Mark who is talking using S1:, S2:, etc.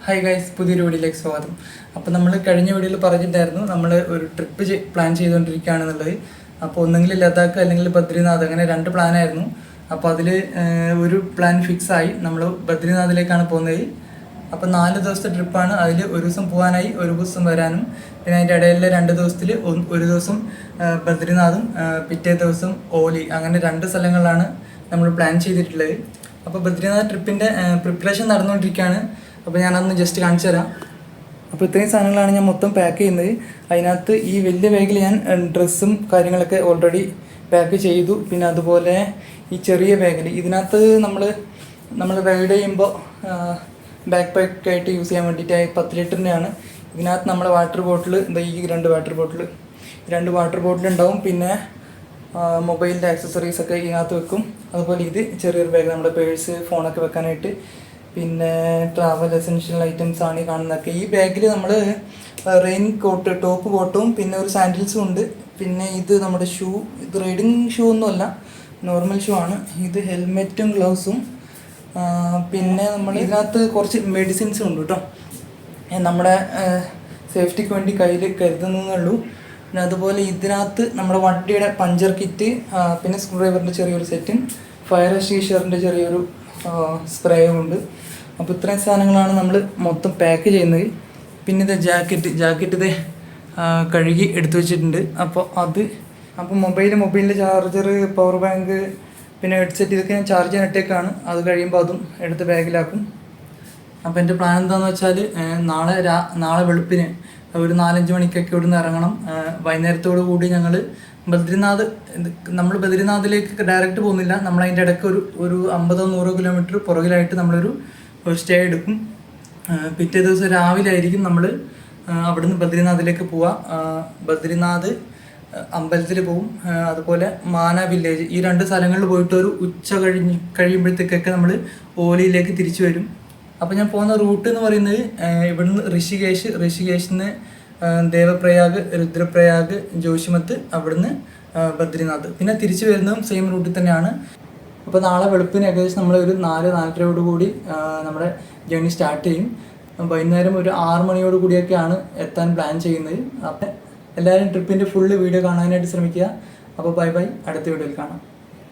S1: Hi guys, പുതിയൊരു വീഡിയോയിലേക്ക് സ്വാഗതം. അപ്പോൾ നമ്മൾ കഴിഞ്ഞ വീഡിയോയിൽ പറഞ്ഞിട്ടായിരുന്നു നമ്മൾ ഒരു ട്രിപ്പ് പ്ലാൻ ചെയ്തുകൊണ്ടിരിക്കുകയാണെന്നുള്ളത്. അപ്പോൾ ഒന്നെങ്കിൽ ലഡാക്ക് അല്ലെങ്കിൽ ബദ്രിനാഥ്, അങ്ങനെ രണ്ട് പ്ലാനായിരുന്നു. അപ്പോൾ അതിൽ ഒരു പ്ലാൻ ഫിക്സായി, നമ്മൾ ബദ്രിനാഥിലേക്കാണ് പോകുന്നത്. അപ്പോൾ 4 ദിവസത്തെ ട്രിപ്പാണ്. അതിൽ ഒരു ദിവസം പോകാനായി, ഒരു ദിവസം വരാനും, പിന്നെ അതിൻ്റെ ഇടയിലെ 2 ദിവസത്തിൽ ഒരു ദിവസം ബദ്രിനാഥും പിറ്റേ ദിവസം ഓലി, അങ്ങനെ 2 സ്ഥലങ്ങളിലാണ് നമ്മൾ പ്ലാൻ ചെയ്തിട്ടുള്ളത്. അപ്പോൾ ബദ്രിനാഥ് ട്രിപ്പിൻ്റെ പ്രിപ്പറേഷൻ നടന്നുകൊണ്ടിരിക്കുകയാണ്. അപ്പോൾ ഞാനതൊന്ന് ജസ്റ്റ് കാണിച്ചു തരാം. അപ്പോൾ ഇത്രയും സാധനങ്ങളാണ് ഞാൻ മൊത്തം പാക്ക് ചെയ്യുന്നത്. അതിനകത്ത് ഈ വലിയ ബാഗിൽ ഞാൻ ഡ്രസ്സും കാര്യങ്ങളൊക്കെ ഓൾറെഡി പാക്ക് ചെയ്തു. പിന്നെ അതുപോലെ ഈ ചെറിയ ബാഗിൽ ഇതിനകത്ത് നമ്മൾ റൈഡ് ചെയ്യുമ്പോൾ ബാക്ക് പാക്കായിട്ട് യൂസ് ചെയ്യാൻ വേണ്ടിയിട്ട് 10 ലിറ്ററിൻ്റെയാണ്. ഇതിനകത്ത് നമ്മൾ വാട്ടർ ബോട്ടിൽ, ഈ 2 വാട്ടർ ബോട്ടിൽ ഉണ്ടാവും. പിന്നെ മൊബൈലിൻ്റെ ആക്സസറീസൊക്കെ ഇതിനകത്ത് വെക്കും. അതുപോലെ ഇത് ചെറിയൊരു ബാഗ്, നമ്മുടെ പേഴ്സ്, ഫോണൊക്കെ വെക്കാനായിട്ട്. പിന്നെ ട്രാവൽ എസെൻഷ്യൽ ഐറ്റംസ് ആണ് ഈ കാണുന്നതൊക്കെ. ഈ ബാഗിൽ നമ്മൾ റെയിൻ കോട്ട്, ടോപ്പ് കോട്ടും പിന്നെ ഒരു സാൻഡിൽസും ഉണ്ട്. പിന്നെ ഇത് നമ്മുടെ ഷൂ, ഇത് റൈഡിങ് ഷൂ ഒന്നുമല്ല, നോർമൽ ഷൂ ആണ്. ഇത് ഹെൽമെറ്റും ഗ്ലൗസും. പിന്നെ നമ്മൾ ഇതിനകത്ത് കുറച്ച് മെഡിസിൻസും ഉണ്ട് കേട്ടോ, നമ്മുടെ സേഫ്റ്റിക്ക് വേണ്ടി കയ്യിൽ കരുതുന്നേ ഉള്ളൂ. പിന്നെ അതുപോലെ ഇതിനകത്ത് നമ്മുടെ വണ്ടിയുടെ പഞ്ചർ കിറ്റ്, പിന്നെ സ്ക്രൂ ഡ്രൈവറിൻ്റെ ചെറിയൊരു സെറ്റും ഫയർ എക്സ്റ്റിങ്ഷറിൻ്റെ ചെറിയൊരു സ്പ്രേയും ഉണ്ട്. അപ്പോൾ ഇത്രയും സാധനങ്ങളാണ് നമ്മൾ മൊത്തം പാക്ക് ചെയ്യുന്നത്. പിന്നെ ഇത് ജാക്കറ്റ് ഇത് കഴുകി എടുത്തു വെച്ചിട്ടുണ്ട്. അപ്പോൾ മൊബൈലിൻ്റെ ചാർജർ, പവർ ബാങ്ക്, പിന്നെ ഹെഡ്സെറ്റ്, ഇതൊക്കെ ഞാൻ ചാർജ് ചെയ്യാൻ ഇട്ടേക്കാണ്. അത് കഴിയുമ്പോൾ അതും എടുത്ത് ബാഗിലാക്കും. അപ്പോൾ എൻ്റെ പ്ലാൻ എന്താണെന്ന് വെച്ചാൽ നാളെ വെളുപ്പിന് ഒരു 4-5 മണിക്കൊക്കെ ഇവിടുന്ന് ഇറങ്ങണം. വൈകുന്നേരത്തോടു കൂടി ഞങ്ങൾ നമ്മൾ ബദ്രിനാഥിലേക്ക് ഡയറക്റ്റ് പോകുന്നില്ല. നമ്മളതിൻ്റെ ഇടയ്ക്ക് ഒരു 50-100 കിലോമീറ്റർ പുറകിലായിട്ട് നമ്മളൊരു സ്റ്റേ എടുക്കും. പിറ്റേ ദിവസം രാവിലെ ആയിരിക്കും നമ്മൾ അവിടുന്ന് ബദ്രിനാഥിലേക്ക് പോവുക. ബദ്രിനാഥ് അമ്പലത്തിൽ പോവും. അതുപോലെ മാന വില്ലേജ്, ഈ 2 സ്ഥലങ്ങളിൽ പോയിട്ട് ഒരു ഉച്ച കഴിയുമ്പോഴത്തേക്കൊക്കെ നമ്മൾ ഓലിയിലേക്ക് തിരിച്ചു വരും. അപ്പോൾ ഞാൻ പോകുന്ന റൂട്ട് എന്ന് പറയുന്നത് ഇവിടുന്ന് ഋഷികേശിൽ നിന്ന് ദേവപ്രയാഗ്, രുദ്രപ്രയാഗ്, ജോഷിമത്ത്, അവിടുന്ന് ബദ്രിനാഥ്. പിന്നെ തിരിച്ചു വരുന്നതും സെയിം റൂട്ടിൽ തന്നെയാണ്. അപ്പോൾ നാളെ വെളുപ്പിന് ഏകദേശം നമ്മൾ ഒരു 4-4:30 കൂടി നമ്മുടെ ജേർണി സ്റ്റാർട്ട് ചെയ്യും. വൈകുന്നേരം ഒരു 6 മണിയോട് കൂടിയൊക്കെയാണ് എത്താൻ പ്ലാൻ ചെയ്യുന്നത്. അപ്പം എല്ലാവരും ട്രിപ്പിൻ്റെ ഫുള്ള് വീഡിയോ കാണാനായിട്ട് ശ്രമിക്കുക. അപ്പോൾ ബൈ, അടുത്ത വീഡിയോയിൽ കാണാം.